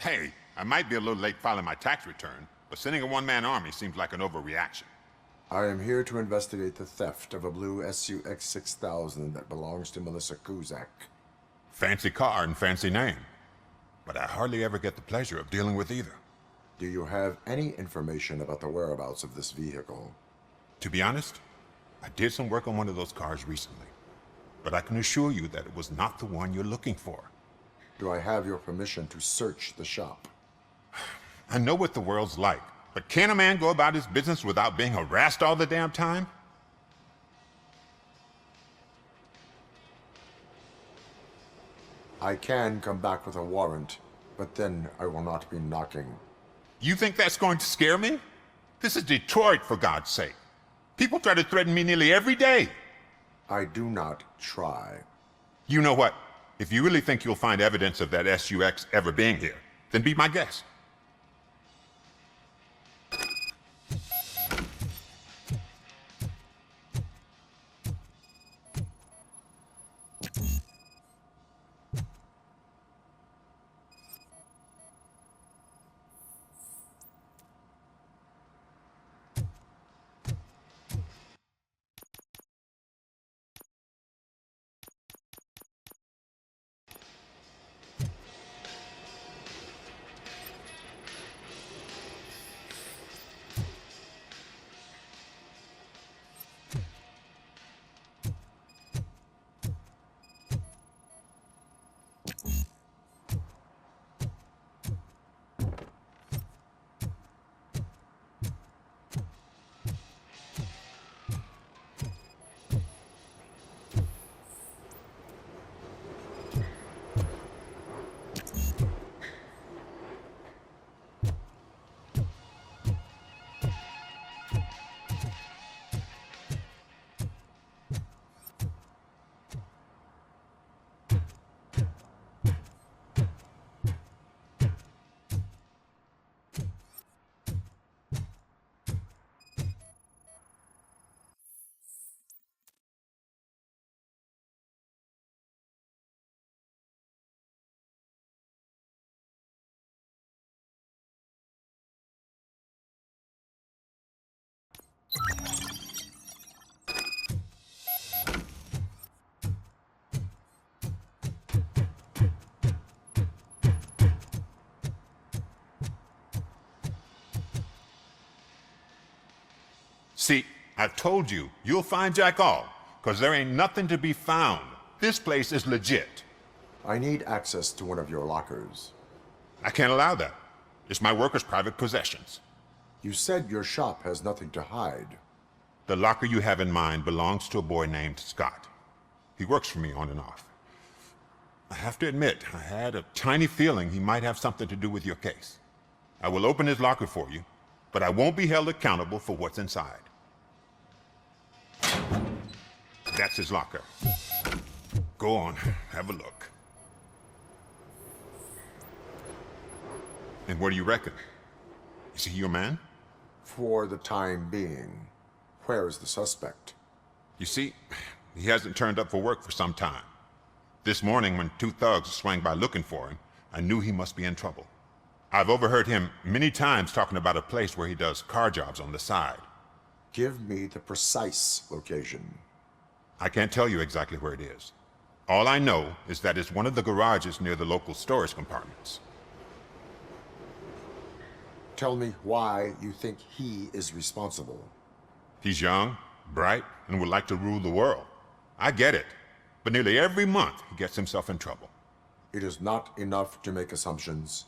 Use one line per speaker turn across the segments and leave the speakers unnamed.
Hey, I might be a little late filing my tax return, but sending a one-man army seems like an overreaction.
I am here to investigate the theft of a blue SUX 6000 that belongs to Melissa Kuzak.
Fancy car and fancy name. But I hardly ever get the pleasure of dealing with either.
Do you have any information about the whereabouts of this vehicle?
To be honest, I did some work on one of those cars recently. But I can assure you that it was not the one you're looking for.
Do I have your permission to search the shop?
I know what the world's like, but can a man go about his business without being harassed all the damn time?
I can come back with a warrant, but then I will not be knocking.
You think that's going to scare me? This is Detroit, for God's sake. People try to threaten me nearly every day.
I do not try.
You know what? If you really think you'll find evidence of that SUX ever being here, then be my guest. See, I told you, you'll find Jack all, because there ain't nothing to be found. This place is legit.
I need access to one of your lockers.
I can't allow that. It's my workers' private possessions.
You said your shop has nothing to hide.
The locker you have in mind belongs to a boy named Scott. He works for me on and off. I have to admit, I had a tiny feeling he might have something to do with your case. I will open his locker for you, but I won't be held accountable for what's inside. That's his locker. Go on, have a look. And what do you reckon? Is he your man?
For the time being. Where is the suspect?
You see, he hasn't turned up for work for some time. This morning, when two thugs swang by looking for him, I knew he must be in trouble. I've overheard him many times talking about a place where he does car jobs on the side.
Give me the precise location.
I can't tell you exactly where it is. All I know is that it's one of the garages near the local storage compartments.
Tell me why you think he is responsible.
He's young, bright, and would like to rule the world. I get it, but nearly every month he gets himself in trouble.
It is not enough to make assumptions.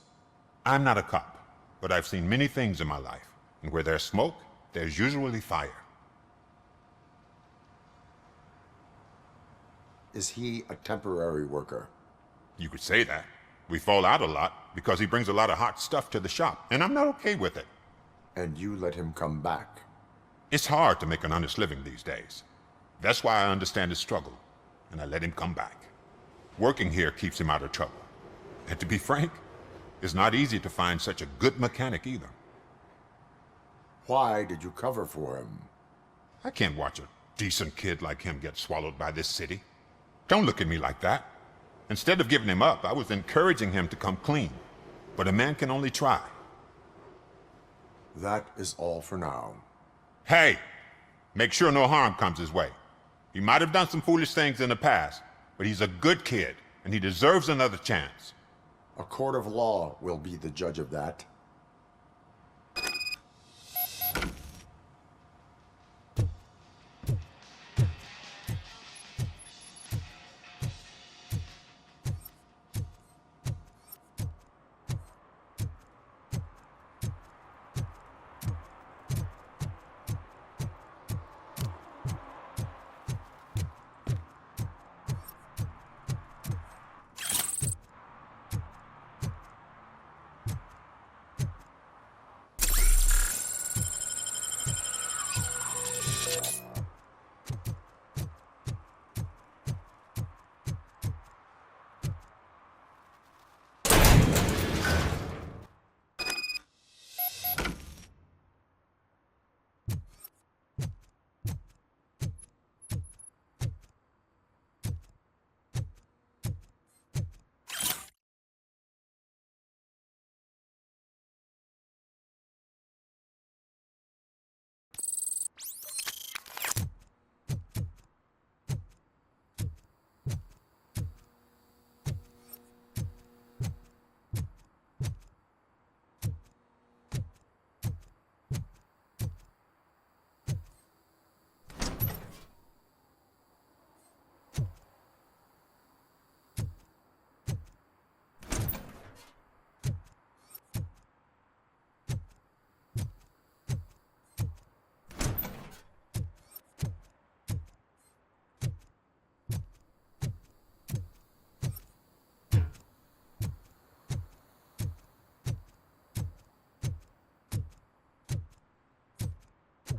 I'm not a cop, but I've seen many things in my life, and where there's smoke, there's usually fire.
Is he a temporary worker?
You could say that. We fall out a lot because he brings a lot of hot stuff to the shop, and I'm not okay with it.
And you let him come back?
It's hard to make an honest living these days. That's why I understand his struggle, and I let him come back. Working here keeps him out of trouble. And to be frank, it's not easy to find such a good mechanic either.
Why did you cover for him?
I can't watch a decent kid like him get swallowed by this city. Don't look at me like that. Instead of giving him up, I was encouraging him to come clean. But a man can only try.
That is all for now.
Hey! Make sure no harm comes his way. He might have done some foolish things in the past, but he's a good kid, and he deserves another chance.
A court of law will be the judge of that.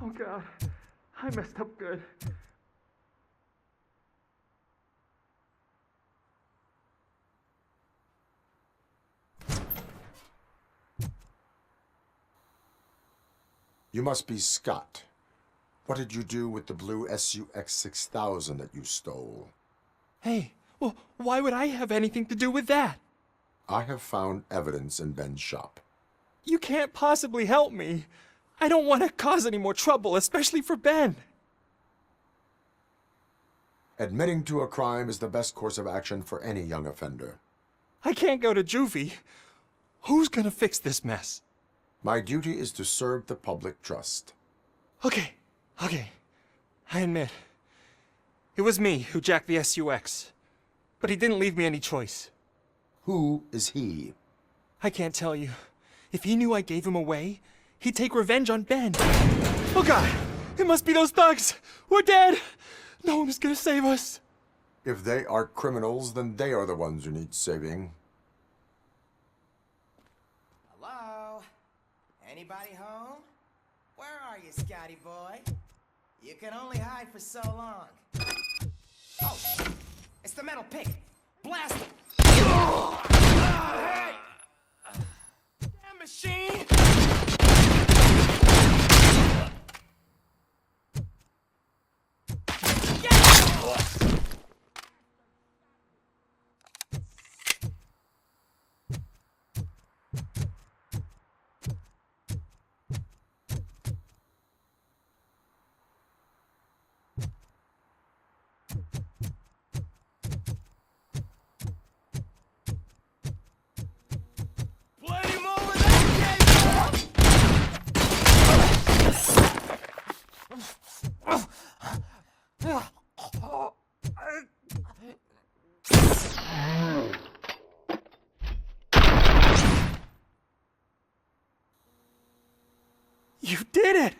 Oh God, I messed up good.
You must be Scott. What did you do with the blue SUX 6000 that you stole?
Hey, well, why would I have anything to do with that?
I have found evidence in Ben's shop.
You can't possibly help me. I don't want to cause any more trouble, especially for Ben.
Admitting to a crime is the best course of action for any young offender.
I can't go to juvie. Who's gonna fix this mess?
My duty is to serve the public trust.
Okay. I admit. It was me who jacked the SUX. But he didn't leave me any choice.
Who is he?
I can't tell you. If he knew I gave him away, he'd take revenge on Ben. Oh God! It must be those thugs! We're dead! No one is gonna save us.
If they are criminals, then they are the ones who need saving.
Hello? Anybody home? Where are you, Scotty boy? You can only hide for so long. Oh, it's the metal pig. Blast it! Hey! Damn machine! Plenty more where that came
You did it!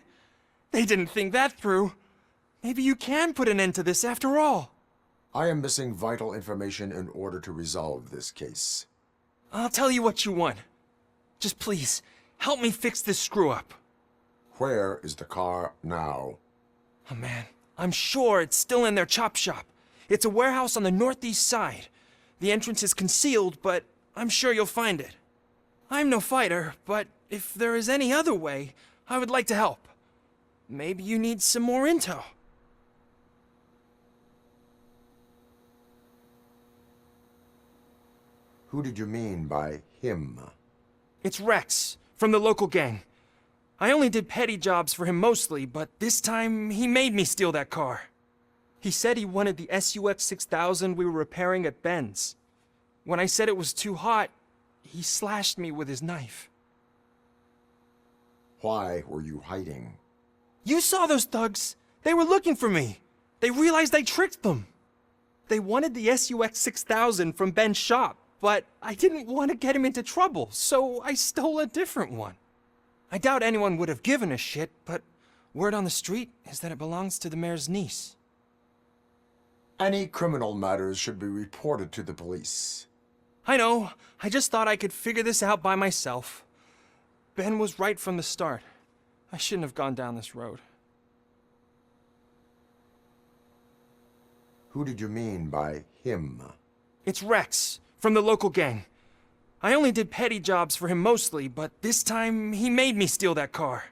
They didn't think that through. Maybe you can put an end to this after all.
I am missing vital information in order to resolve this case.
I'll tell you what you want. Just please, help me fix this screw-up.
Where is the car now?
Oh man, I'm sure it's still in their chop shop. It's a warehouse on the northeast side. The entrance is concealed, but I'm sure you'll find it. I'm no fighter, but if there is any other way, I would like to help. Maybe you need some more intel.
Who did you mean by him?
It's Rex, from the local gang. I only did petty jobs for him mostly, but this time he made me steal that car. He said he wanted the SUX 6000 we were repairing at Ben's. When I said it was too hot, he slashed me with his knife.
Why were you hiding?
You saw those thugs. They were looking for me. They realized I tricked them. They wanted the SUX 6000 from Ben's shop, but I didn't want to get him into trouble, so I stole a different one. I doubt anyone would have given a shit, but word on the street is that it belongs to the mayor's niece.
Any criminal matters should be reported to the police.
I know. I just thought I could figure this out by myself. Ben was right from the start. I shouldn't have gone down this road.
Who did you mean by him?
It's Rex, from the local gang. I only did petty jobs for him mostly, but this time he made me steal that car.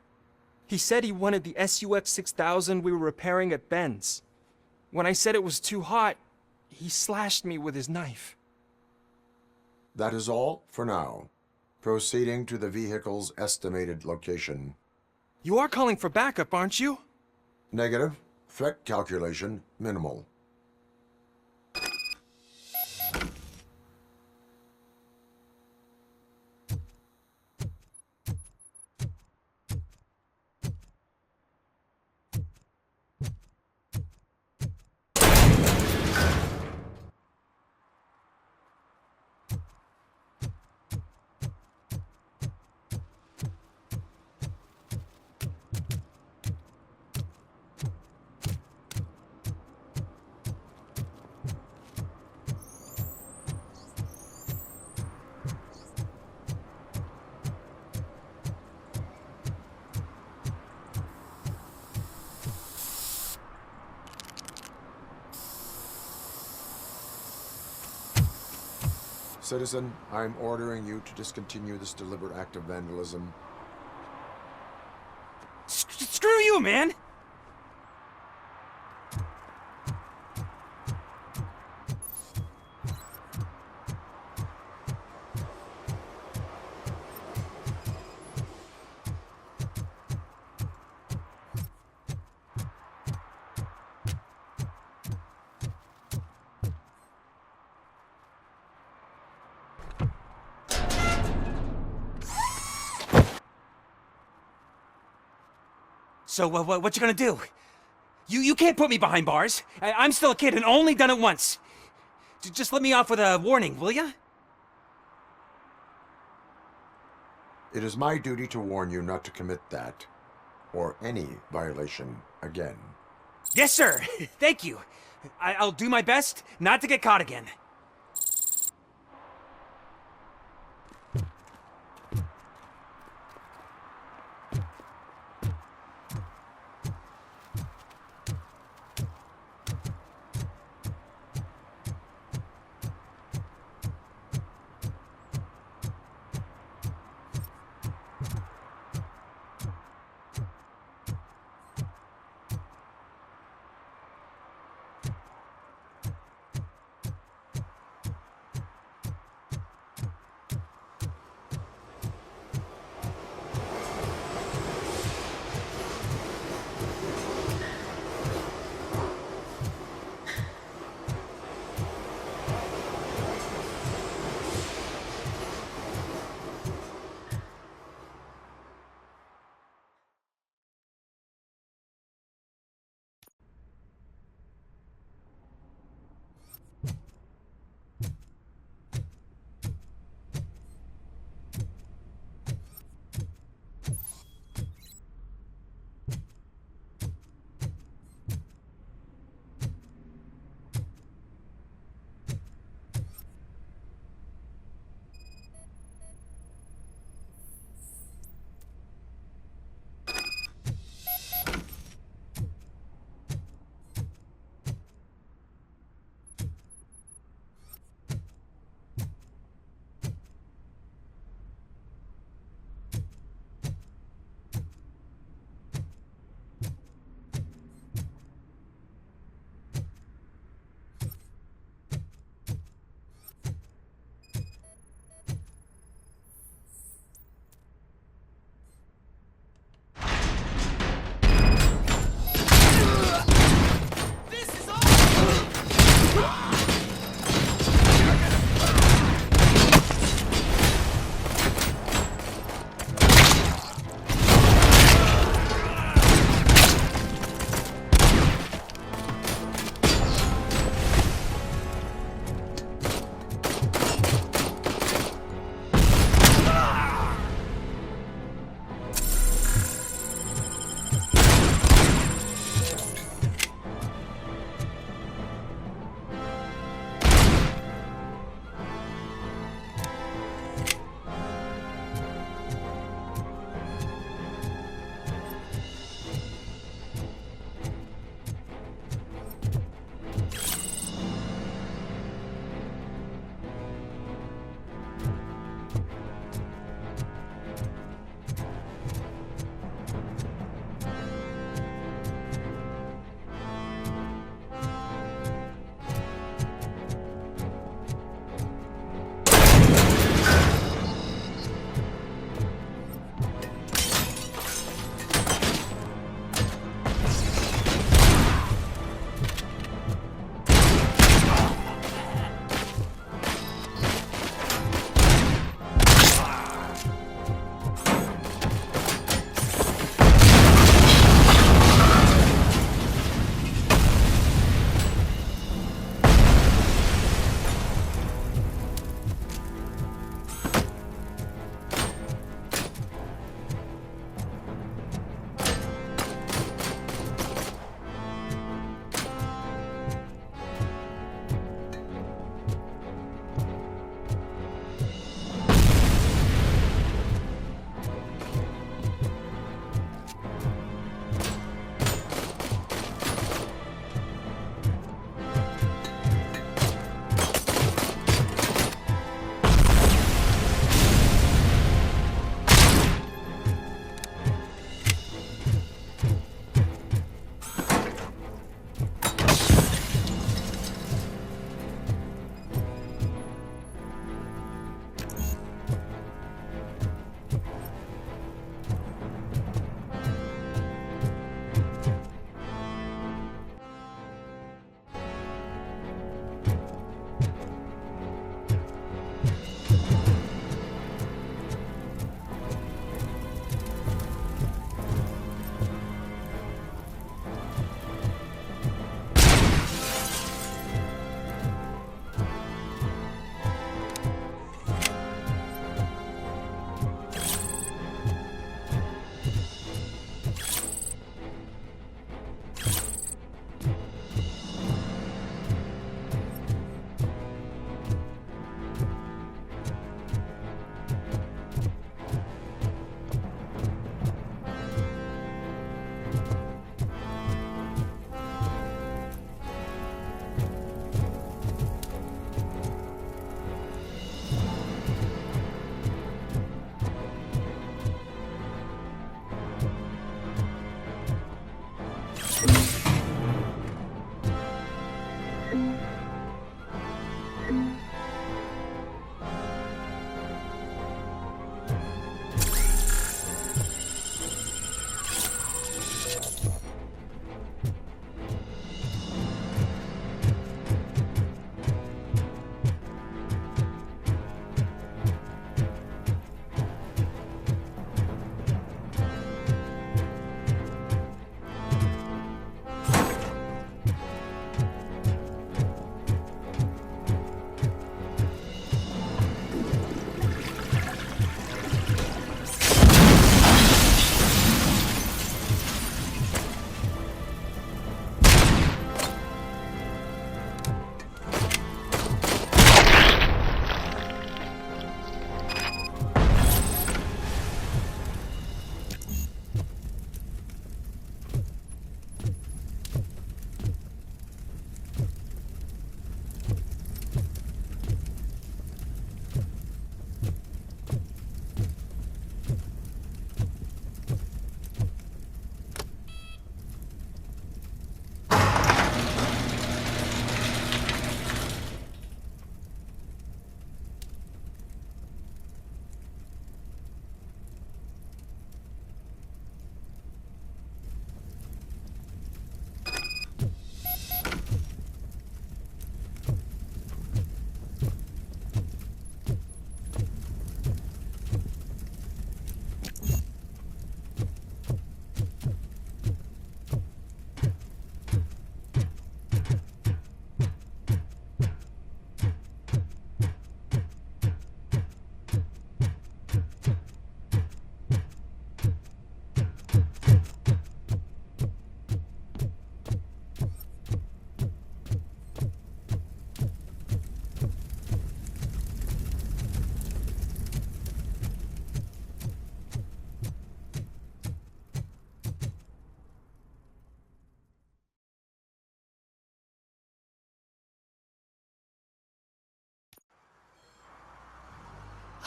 He said he wanted the SUX 6000 we were repairing at Ben's. When I said it was too hot, he slashed me with his knife.
That is all for now. Proceeding to the vehicle's estimated location.
You are calling for backup, aren't you?
Negative. Threat calculation minimal. Citizen, I'm ordering you to discontinue this deliberate act of vandalism.
Screw you, man!
So, what you gonna do? You can't put me behind bars. I'm still a kid and only done it once. Just let me off with a warning, will ya?
It is my duty to warn you not to commit that, or any violation, again.
Yes, sir. Thank you. I'll do my best not to get caught again.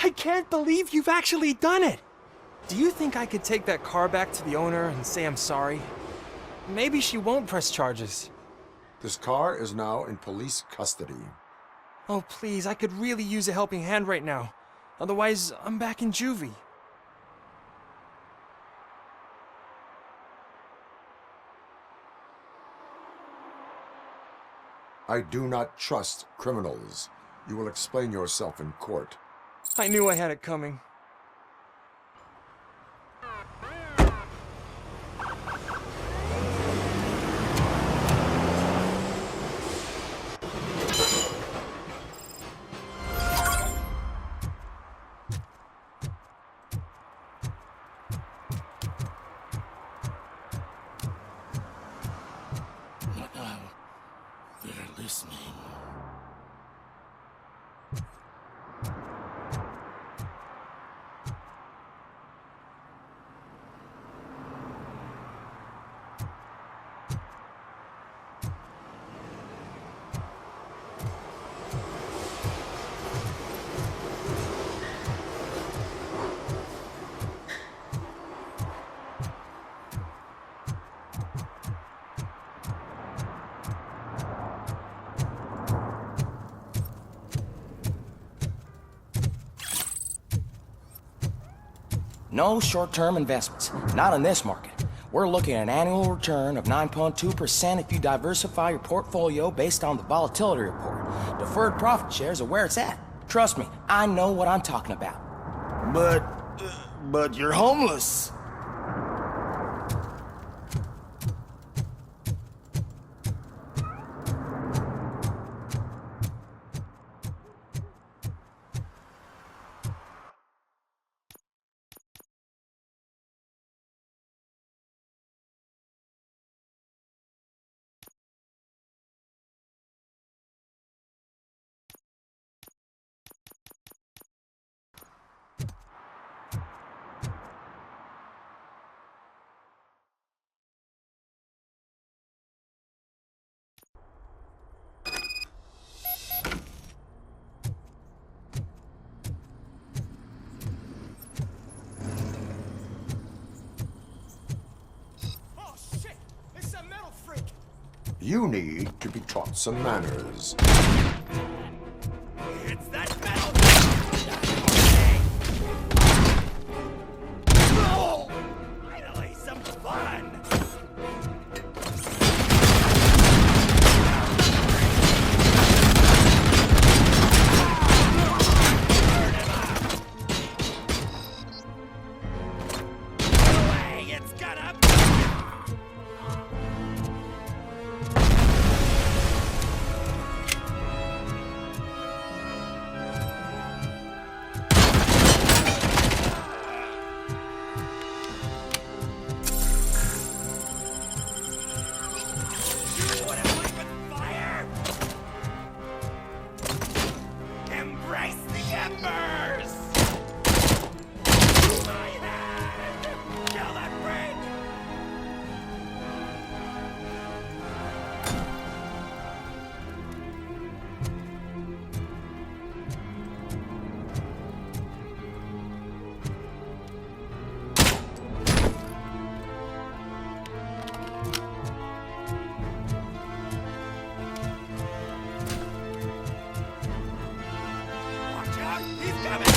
I can't believe you've actually done it! Do you think I could take that car back to the owner and say I'm sorry? Maybe she won't press charges.
This car is now in police custody.
Oh, please, I could really use a helping hand right now. Otherwise, I'm back in juvie.
I do not trust criminals. You will explain yourself in court.
I knew I had it coming.
They're listening.
No short-term investments, not in this market. We're looking at an annual return of 9.2% if you diversify your portfolio based on the volatility report. Deferred profit shares are where it's at. Trust me, I know what I'm talking about.
But you're homeless.
You need to be taught some manners.
It's that metal. Finally, some fun. It's gonna. Embrace the embers! My head! Kill that bridge! Watch out! He's coming!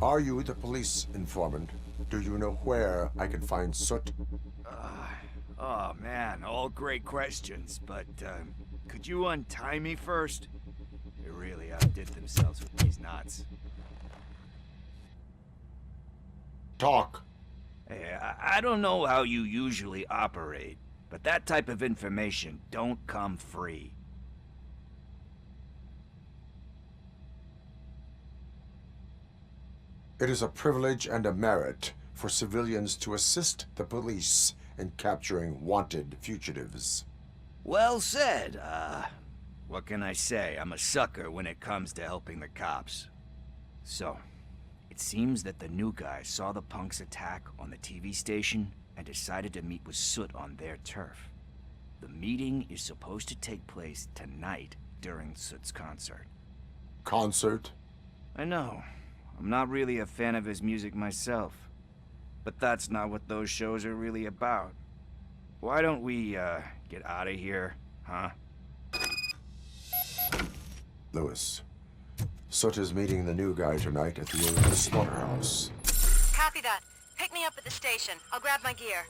Are you the police informant? Do you know where I can find Soot?
Oh man, all great questions, but could you untie me first? They really outdid themselves with these knots.
Talk.
Hey, I don't know how you usually operate, but that type of information don't come free.
It is a privilege and a merit for civilians to assist the police in capturing wanted fugitives.
Well said. What can I say? I'm a sucker when it comes to helping the cops. So, it seems that the new guy saw the punks attack on the TV station and decided to meet with Soot on their turf. The meeting is supposed to take place tonight during Soot's concert.
Concert?
I know. I'm not really a fan of his music myself. But that's not what those shows are really about. Why don't we, get out of here, huh?
Lewis. Soot is meeting the new guy tonight at the old slaughterhouse.
Copy that. Pick me up at the station. I'll grab my gear.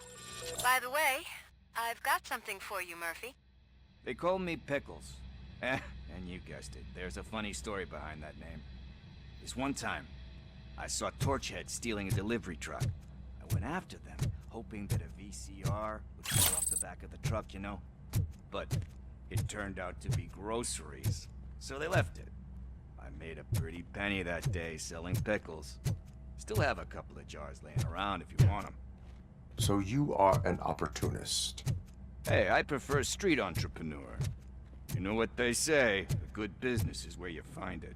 By the way, I've got something for you, Murphy.
They call me Pickles. And you guessed it, there's a funny story behind that name. This one time, I saw Torchhead stealing a delivery truck. I went after them, hoping that a VCR would fall off the back of the truck, you know? But it turned out to be groceries, so they left it. I made a pretty penny that day selling pickles. Still have a couple of jars laying around if you want them.
So you are an opportunist.
Hey, I prefer street entrepreneur. You know what they say, a good business is where you find it.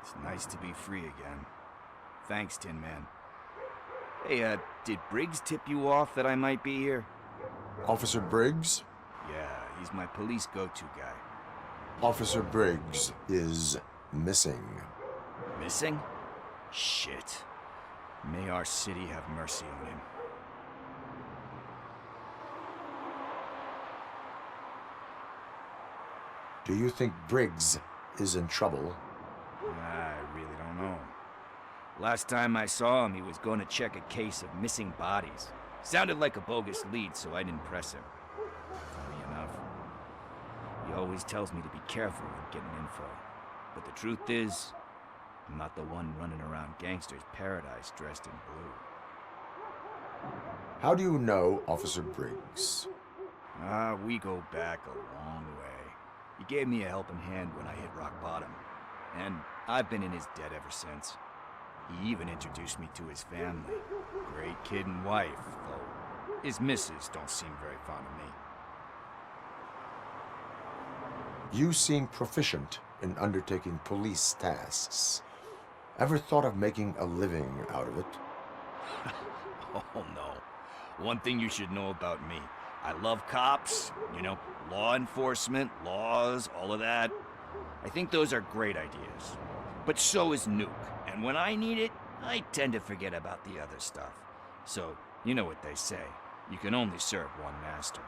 It's nice to be free again. Thanks, Tin Man. Hey, did Briggs tip you off that I might be here?
Officer Briggs?
Yeah, he's my police go-to guy.
Officer Briggs is missing.
Missing? Shit. May our city have mercy on him.
Do you think Briggs is in trouble?
I really don't know. Last time I saw him, he was going to check a case of missing bodies. Sounded like a bogus lead, so I didn't press him. Funny enough. He always tells me to be careful when getting info. But the truth is, I'm not the one running around gangsters' paradise dressed in blue.
How do you know Officer Briggs?
We go back a long way. He gave me a helping hand when I hit rock bottom. And I've been in his debt ever since. He even introduced me to his family. Great kid and wife, though his missus don't seem very fond of me.
You seem proficient in undertaking police tasks. Ever thought of making a living out of it?
Oh no. One thing you should know about me. I love cops, you know, law enforcement, laws, all of that. I think those are great ideas. But so is Nuke. And when I need it, I tend to forget about the other stuff. So, you know what they say. You can only serve one master.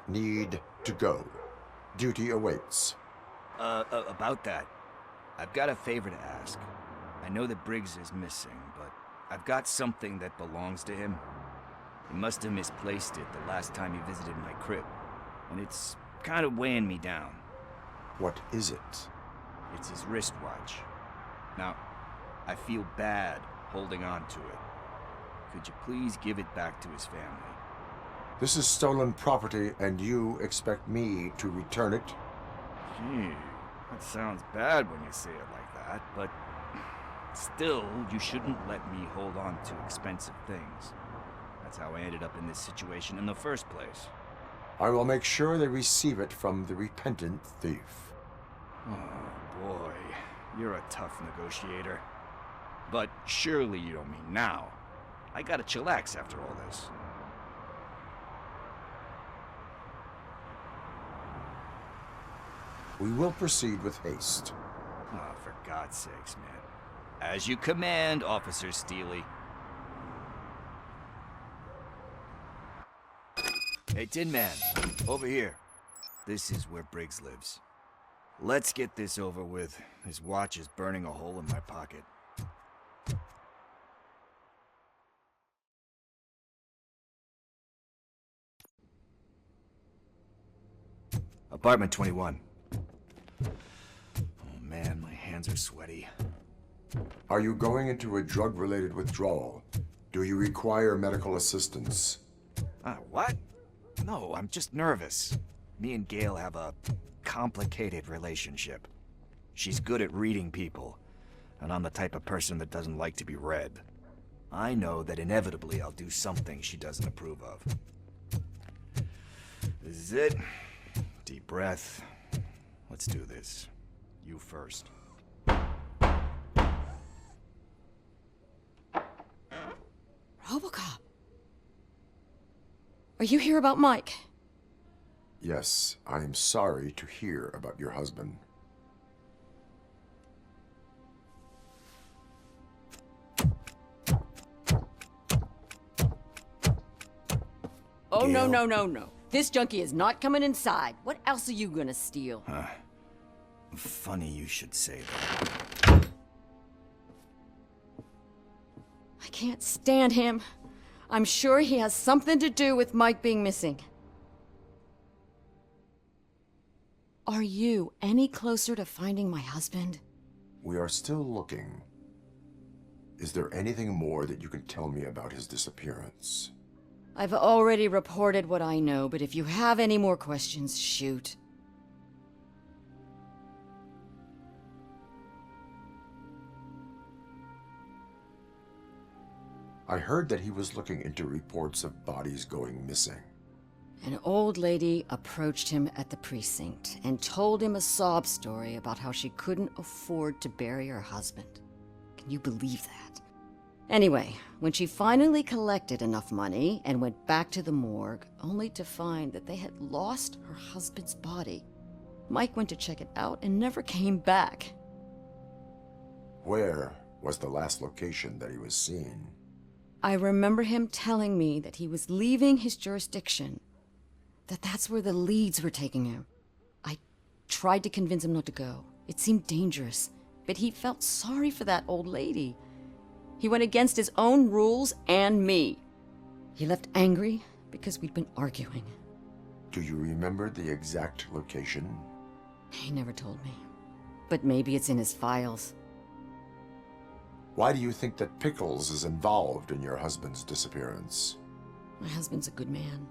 Need to go. Duty awaits.
About that. I've got a favor to ask. I know that Briggs is missing, but I've got something that belongs to him. He must have misplaced it the last time he visited my crib. And it's kind of weighing me down.
What is it?
It's his wristwatch. Now, I feel bad holding on to it. Could you please give it back to his family?
This is stolen property, and you expect me to return it?
Gee, That sounds bad when you say it like that, but still, you shouldn't let me hold on to expensive things. That's how I ended up in this situation in the first place.
I will make sure they receive it from the repentant thief.
Oh boy, you're a tough negotiator. But surely you don't mean now. I gotta chillax after all this.
We will proceed with haste.
Oh, for God's sakes, man. As you command, Officer Steely. Hey, Tin Man, over here. This is where Briggs lives. Let's get this over with. His watch is burning a hole in my pocket. Apartment 21. Oh man, my hands are sweaty.
Are you going into a drug-related withdrawal? Do you require medical assistance?
What? No, I'm just nervous. Me and Gail have a complicated relationship. She's good at reading people, and I'm the type of person that doesn't like to be read. I know that inevitably I'll do something she doesn't approve of. This is it. Deep breath. Let's do this. You first.
RoboCop. Are you here about Mike?
Yes, I am sorry to hear about your husband.
Oh, no,
Gail.
no, no, no. This junkie is not coming inside. What else are you gonna steal?
Funny you should say that.
I can't stand him. I'm sure he has something to do with Mike being missing. Are you any closer to finding my husband?
We are still looking. Is there anything more that you can tell me about his disappearance?
I've already reported what I know, but if you have any more questions, shoot.
I heard that he was looking into reports of bodies going missing.
An old lady approached him at the precinct and told him a sob story about how she couldn't afford to bury her husband. Can you believe that? Anyway, when she finally collected enough money and went back to the morgue, only to find that they had lost her husband's body, Mike went to check it out and never came back.
Where was the last location that he was seen?
I remember him telling me that he was leaving his jurisdiction, that that's where the leads were taking him. I tried to convince him not to go. It seemed dangerous, but he felt sorry for that old lady. He went against his own rules and me. He left angry because we'd been arguing.
Do you remember the exact location?
He never told me, but maybe it's in his files.
Why do you think that Pickles is involved in your husband's disappearance?
My husband's a good man.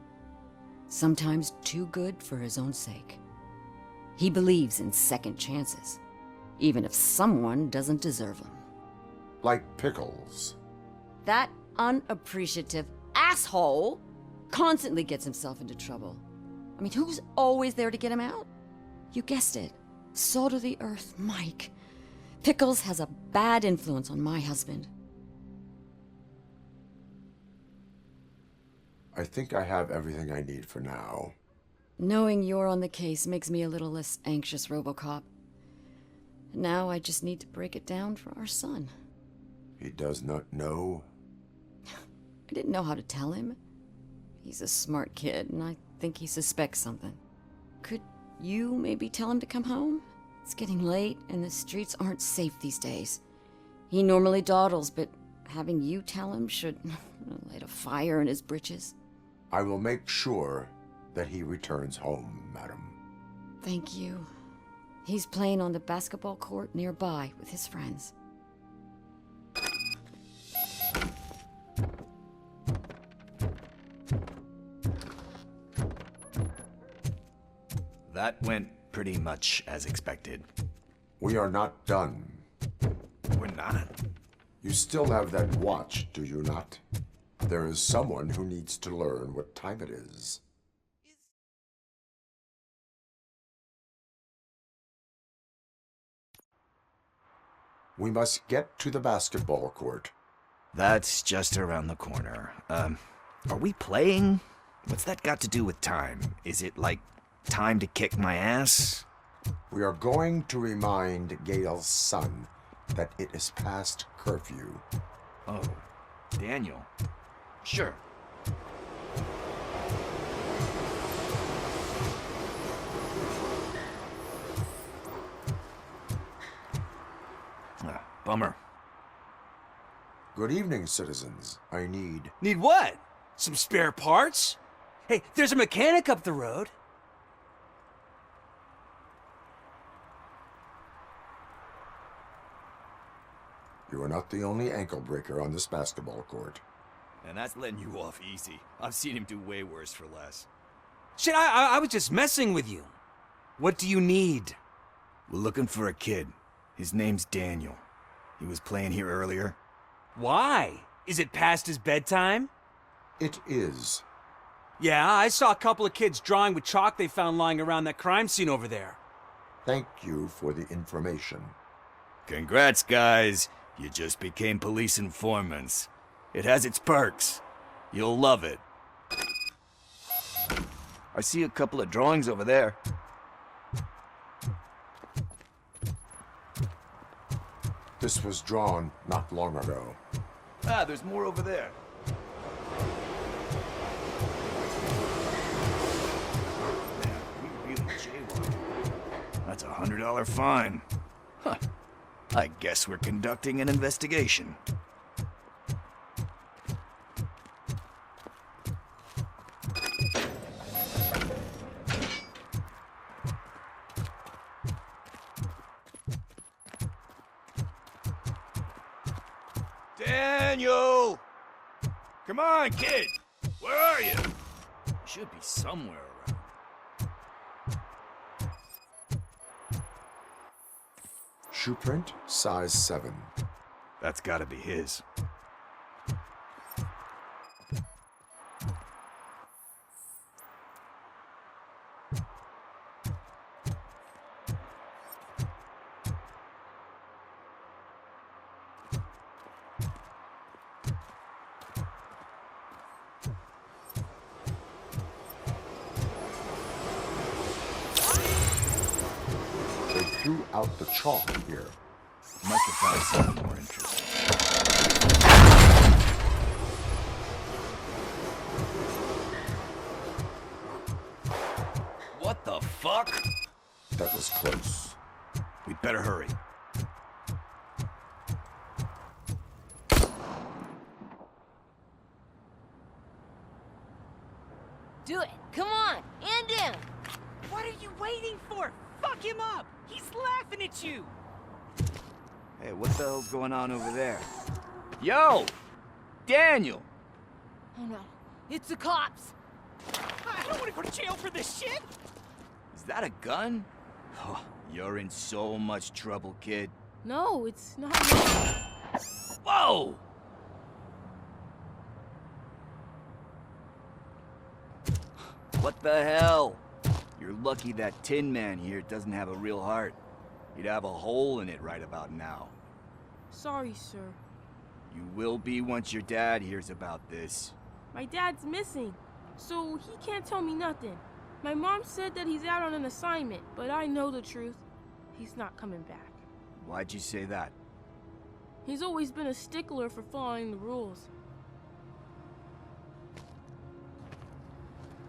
Sometimes too good for his own sake. He believes in second chances, even if someone doesn't deserve them.
Like Pickles.
That unappreciative asshole constantly gets himself into trouble. I mean, who's always there to get him out? You guessed it. Salt of the earth, Mike. Pickles has a bad influence on my husband.
I think I have everything I need for now.
Knowing you're on the case makes me a little less anxious, RoboCop. Now I just need to break it down for our son.
He does not know?
I didn't know how to tell him. He's a smart kid, and I think he suspects something. Could you maybe tell him to come home? It's getting late, and the streets aren't safe these days. He normally dawdles, but having you tell him should light a fire in his britches.
I will make sure that he returns home, madam.
Thank you. He's playing on the basketball court nearby with his friends.
That went pretty much as expected.
We are not done.
We're not.
You still have that watch, do you not? There is someone who needs to learn what time it is. We must get to the basketball court.
That's just around the corner. Are we playing? What's that got to do with time? Is it like time to kick my ass?
We are going to remind Gail's son that it is past curfew.
Oh, Daniel. Sure. Bummer.
Good evening, citizens. I need...
Need what? Some spare parts? Hey, there's a mechanic up the road.
You are not the only ankle breaker on this basketball court.
And that's letting you off easy. I've seen him do way worse for less.
Shit, I was just messing with you. What do you need?
We're looking for a kid. His name's Daniel. He was playing here earlier.
Why? Is it past his bedtime?
It is.
Yeah, I saw a couple of kids drawing with chalk they found lying around that crime scene over there.
Thank you for the information.
Congrats, guys. You just became police informants. It has its perks. You'll love it. I see a couple of drawings over there.
This was drawn not long ago.
Ah, there's more over there. Man, we really jaywalked. That's a $100 fine. Huh. I guess we're conducting an investigation. Daniel! Come on, kid! Where are you? Should be somewhere around.
Shoe print, size 7.
That's gotta be his.
They threw out the chalk here.
Must have found something more interesting. What the fuck?
That was close.
We'd better hurry.
Do it. Come on. And in.
What are you waiting for? Fuck him up! He's laughing at you!
Hey, what the hell's going on over there? Yo! Daniel!
Oh no. It's the cops.
I don't want to go to jail for this shit!
Is that a gun? Oh, you're in so much trouble, kid.
No, it's not.
Whoa! What the hell? You're lucky that Tin Man here doesn't have a real heart. He'd have a hole in it right about now.
Sorry, sir.
You will be once your dad hears about this.
My dad's missing, so he can't tell me nothing. My mom said that he's out on an assignment, but I know the truth. He's not coming back.
Why'd you say that?
He's always been a stickler for following the rules.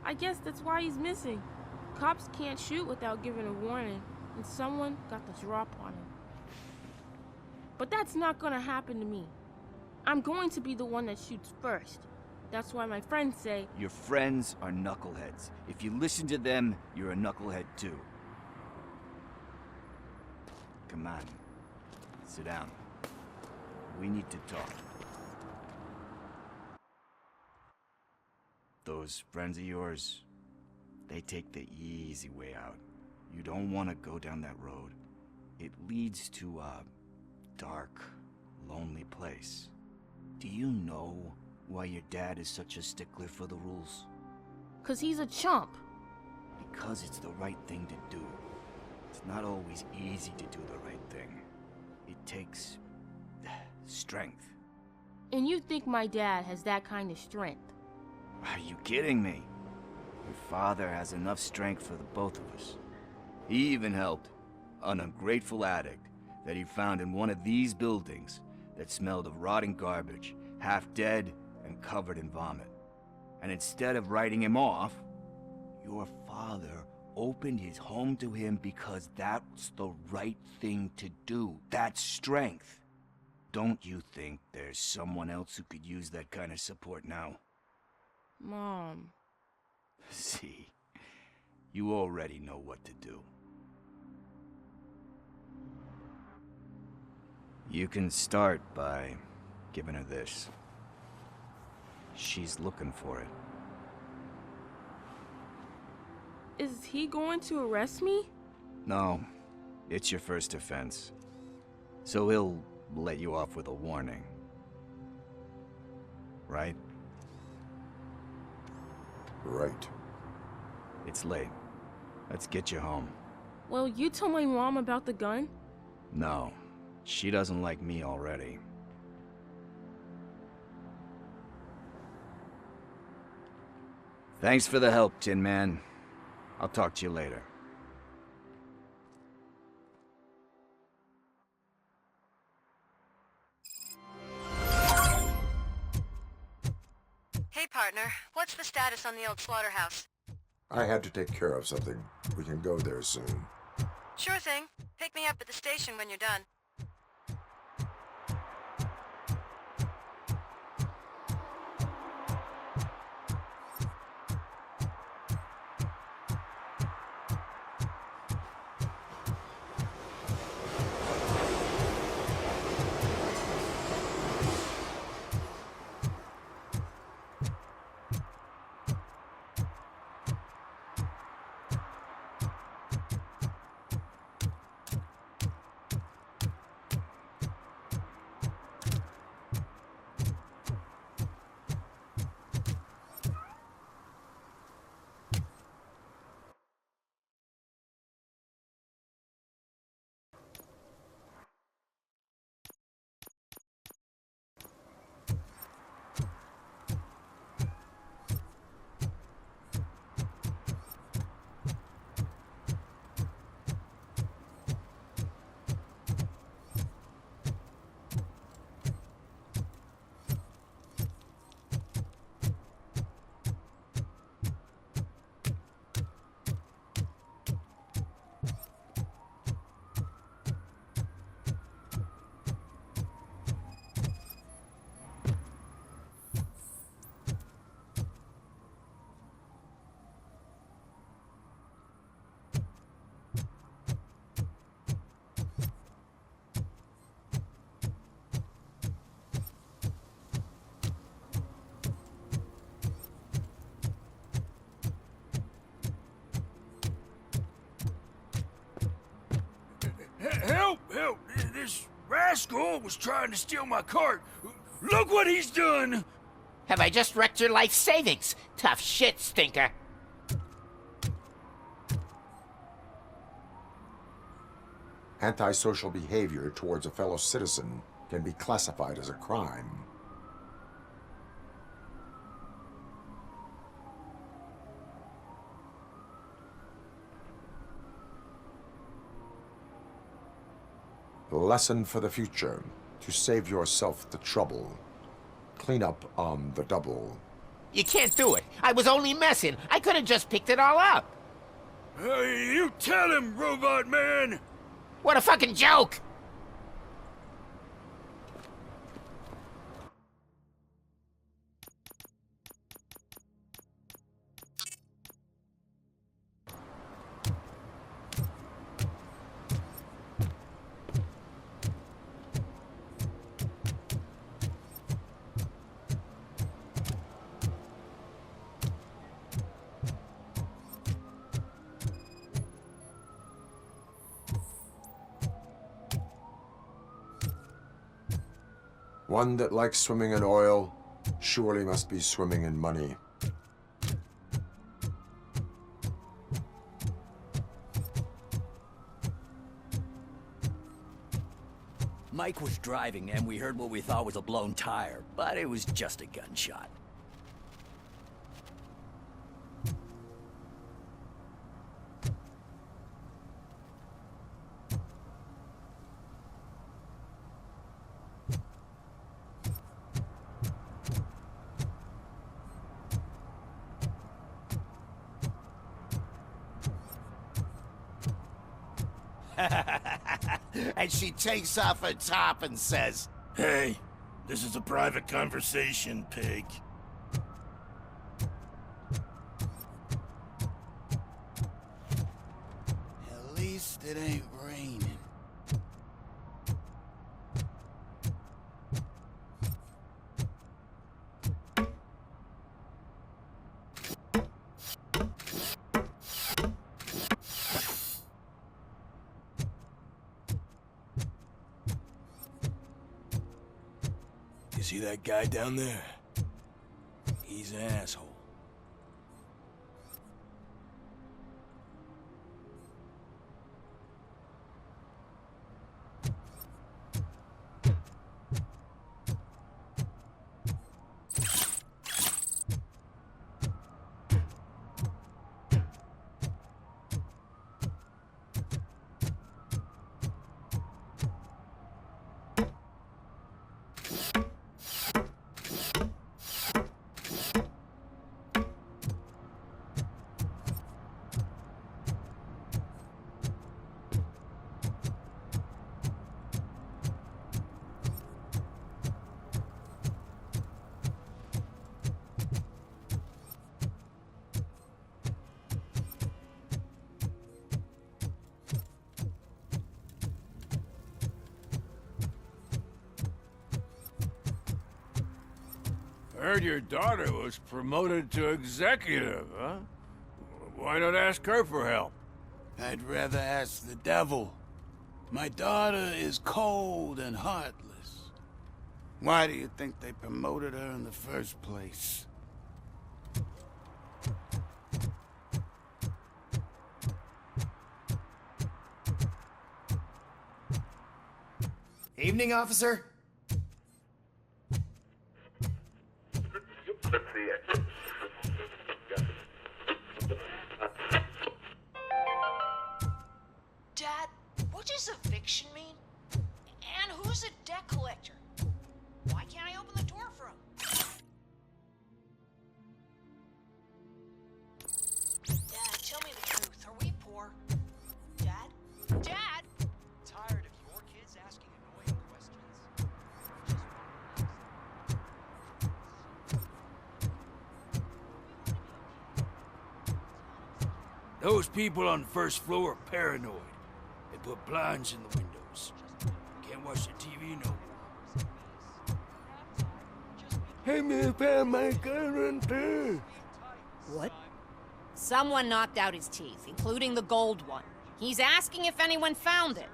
I guess that's why he's missing. Cops can't shoot without giving a warning, and someone got the drop on him. But that's not gonna happen to me. I'm going to be the one that shoots first. That's why my friends say...
Your friends are knuckleheads. If you listen to them, you're a knucklehead too. Come on. Sit down. We need to talk. Those friends of yours, they take the easy way out. You don't want to go down that road. it leads to a dark, lonely place. Do you know why your dad is such a stickler for the rules?
'Cause he's a chump.
Because it's the right thing to do. It's not always easy to do the right thing. It takes strength.
And you think my dad has that kind of strength?
Are you kidding me? Your father has enough strength for the both of us. He even helped an ungrateful addict that he found in one of these buildings that smelled of rotting garbage, half dead and covered in vomit. And instead of writing him off, your father opened his home to him because that's the right thing to do. That's strength. Don't you think there's someone else who could use that kind of support now?
Mom.
See, you already know what to do. You can start by giving her this. She's looking for it.
Is he going to arrest me?
No, it's your first offense. So he'll let you off with a warning. Right?
Right.
It's late. Let's get you home.
Well, you told my mom about the gun?
No, she doesn't like me already. Thanks for the help, Tin Man. I'll talk to you later.
Hey, partner. What's the status on the old slaughterhouse?
I had to take care of something. We can go there soon.
Sure thing. Pick me up at the station when you're done.
Help! Help! This rascal was trying to steal my cart. Look what he's done!
Have I just wrecked your life savings? Tough shit, stinker.
Antisocial behavior towards a fellow citizen can be classified as a crime. Lesson for the future: to save yourself the trouble. Clean up on the double.
You can't do it. I was only messing. I could have just picked it all up.
Hey, you tell him, Robot Man!
What a fucking joke!
One that likes swimming in oil surely must be swimming in money.
Mike was driving, and we heard what we thought was a blown tire, but it was just a gunshot.
And she takes off her top and says,
Hey, this is a private conversation, pig.
At least it ain't raining.
You see that guy down there? He's an asshole. Heard your daughter was promoted to executive, huh? Why not ask her for help?
I'd rather ask the devil. My daughter is cold and heartless. Why do you think they promoted her in the first place?
Evening, officer.
Dad, what does eviction mean? And who's a debt collector? Why can't I open the door for him? Dad, tell me the truth. Are we poor? Dad? Dad?
Tired of your kids asking annoying questions.
Those people on the first floor are paranoid. They put blinds in the windows. Can't watch the TV no more.
Hey, me found my gun too.
What? Someone knocked out his teeth, including the gold one. He's asking if anyone found it.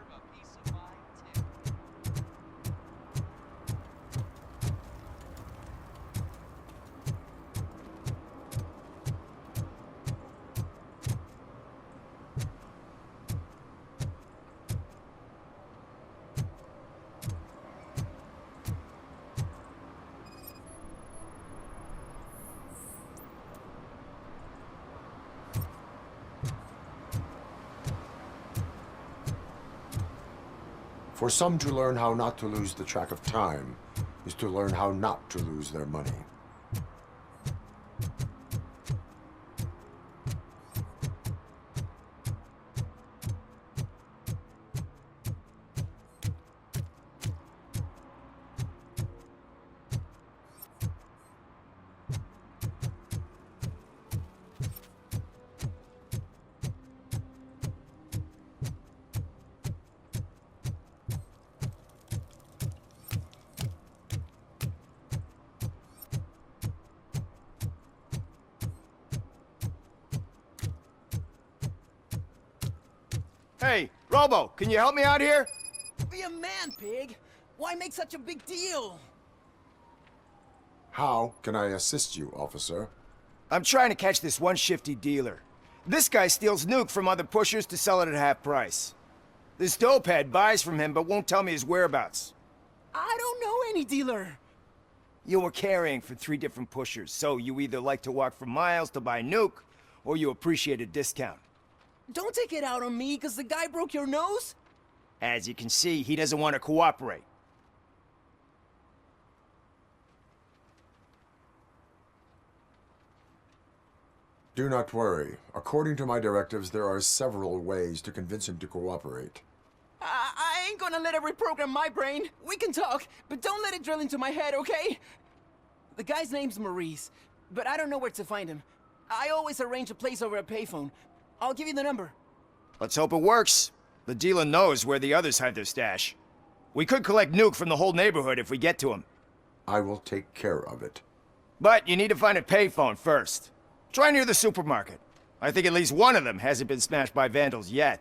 For some to learn how not to lose the track of time is to learn how not to lose their money.
Hey, Robo, can you help me out here?
Be a man, pig. Why make such a big deal?
How can I assist you, officer?
I'm trying to catch this one shifty dealer. This guy steals nuke from other pushers to sell it at half price. This dopehead buys from him but won't tell me his whereabouts.
I don't know any dealer.
You were carrying for 3 different pushers, so you either like to walk for miles to buy nuke, or you appreciate a discount.
Don't take it out on me, because the guy broke your nose?
As you can see, he doesn't want to cooperate.
Do not worry. According to my directives, there are several ways to convince him to cooperate.
I ain't gonna let it reprogram my brain. We can talk, but don't let it drill into my head, okay? The guy's name's Maurice, but I don't know where to find him. I always arrange a place over a payphone. I'll give you the number.
Let's hope it works. The dealer knows where the others hide their stash. We could collect nuke from the whole neighborhood if we get to him.
I will take care of it.
But you need to find a payphone first. Try near the supermarket. I think at least one of them hasn't been smashed by vandals yet.